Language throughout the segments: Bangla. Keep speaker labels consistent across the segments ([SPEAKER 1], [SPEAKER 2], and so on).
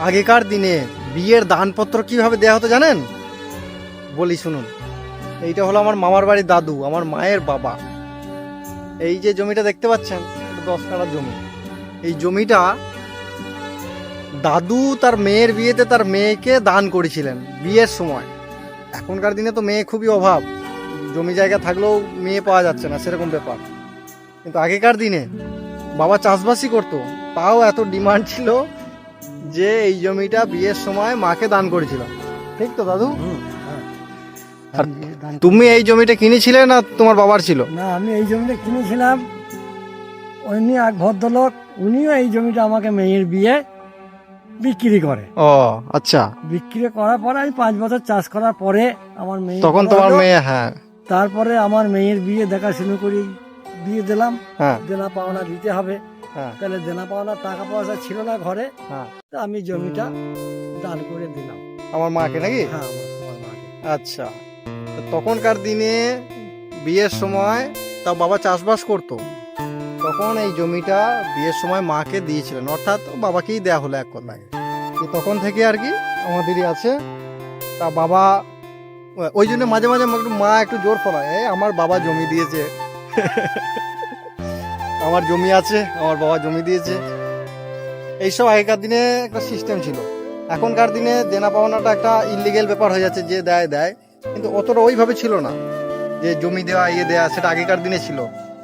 [SPEAKER 1] আগেকার দিনে বিয়ের দানপত্র কিভাবে দেওয়া হতো জানেন? বলি শুনুন। এইটা হলো আমার মামার বাড়ির দাদু, আমার মায়ের বাবা। এই যে জমিটা দেখতে পাচ্ছেন, এটা 10 কাঠা জমি। এই জমিটা দাদু তার মেয়ের বিয়েতে তার মেয়েকে দান করেছিলেন বিয়ের সময়। এখনকার দিনে তো মেয়ে খুবই অভাব, জমি জায়গা থাকলেও মেয়ে পাওয়া যাচ্ছে না, সেরকম ব্যাপার। কিন্তু আগেকার দিনে বাবা চাষবাসই করতো, তাও এত ডিমান্ড ছিল যে এই জমিটা বিয়ের সময় মাকে দান করেছিল। ঠিক তো দাদু? আর তুমি এই জমিটা কিনেছিলে না তোমার বাবার ছিল?
[SPEAKER 2] না, আমি এই জমিটা কিনেছিলাম। উনি এক ভদ্রলোক, উনিও এই জমিটা আমাকে মেয়ের বিয়ে বিক্রি করে।
[SPEAKER 1] ও আচ্ছা,
[SPEAKER 2] বিক্রি করার পরে আমি 5 বছর চাষ করার পরে আমার মেয়ে
[SPEAKER 1] তখন
[SPEAKER 2] বড়
[SPEAKER 1] তোমার
[SPEAKER 2] হলো।
[SPEAKER 1] মেয়ে, হ্যাঁ
[SPEAKER 2] তারপরে আমার মেয়ের বিয়ে দেখাশুনো করি, বিয়ে দিলাম।
[SPEAKER 1] হ্যাঁ
[SPEAKER 2] দেনা পাওনা দিতে হবে,
[SPEAKER 1] হ্যাঁ
[SPEAKER 2] তাহলে দেনা পাওনা টাকা পয়সা ছিল না ঘরে,
[SPEAKER 1] হ্যাঁ।
[SPEAKER 2] তা আমি জমিটা দান করে দিলাম।
[SPEAKER 1] আমার মাকে নাকি?
[SPEAKER 2] হ্যাঁ, আমার মাকে।
[SPEAKER 1] আচ্ছা, তো তখনকার দিনে বিয়ের সময় তা বাবা চাষবাস করতো, তখন এই জমিটা বিয়ের সময় মাকে দিয়েছিলেন, অর্থাৎ বাবাকেই দেয়া হলো এক কথায়। তো তখন থেকে আর কি আমাদেরই আছে। তা বাবা ওই জন্য মাঝে মাঝে মা একটু জোর ফলায়, এই আমার বাবা জমি দিয়েছে আমার জমি আছে, আমার বাবা জমি দিয়েছে। এইসব আগেকার দিনে একটা সিস্টেম ছিল। এখনকার দিনে দেনা পাওনাটা একটা ইলিগেল ব্যাপার হয়ে যাচ্ছে, যে দেয় দেয়, কিন্তু অতটা ওইভাবে ছিল না যে জমি দেওয়া ইয়ে দেওয়া, সেটা আগেকার দিনে ছিল।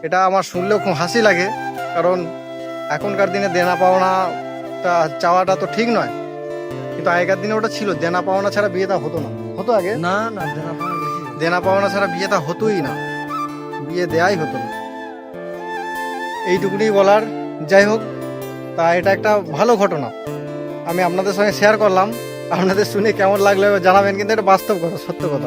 [SPEAKER 1] এটা আমার শুনলেও খুব হাসি লাগে, কারণ এখনকার দিনে দেনা পাওনাটা চাওয়াটা তো ঠিক নয়, কিন্তু আগেকার দিনে ওটা ছিল। দেনা পাওনা ছাড়া বিয়েটা হতো না, হতো আগে?
[SPEAKER 2] না না, দেনা পাওনা বেশি।
[SPEAKER 1] দেনা পাওনা ছাড়া বিয়েটা হতোই না, বিয়ে দেয়াই হতো না। এইটুকুনি বলার। যাই হোক, তা এটা একটা ভালো ঘটনা আমি আপনাদের সঙ্গে শেয়ার করলাম। আপনাদের শুনে কেমন লাগলো জানাবেন, কিন্তু এটা বাস্তব কথা, সত্য কথা।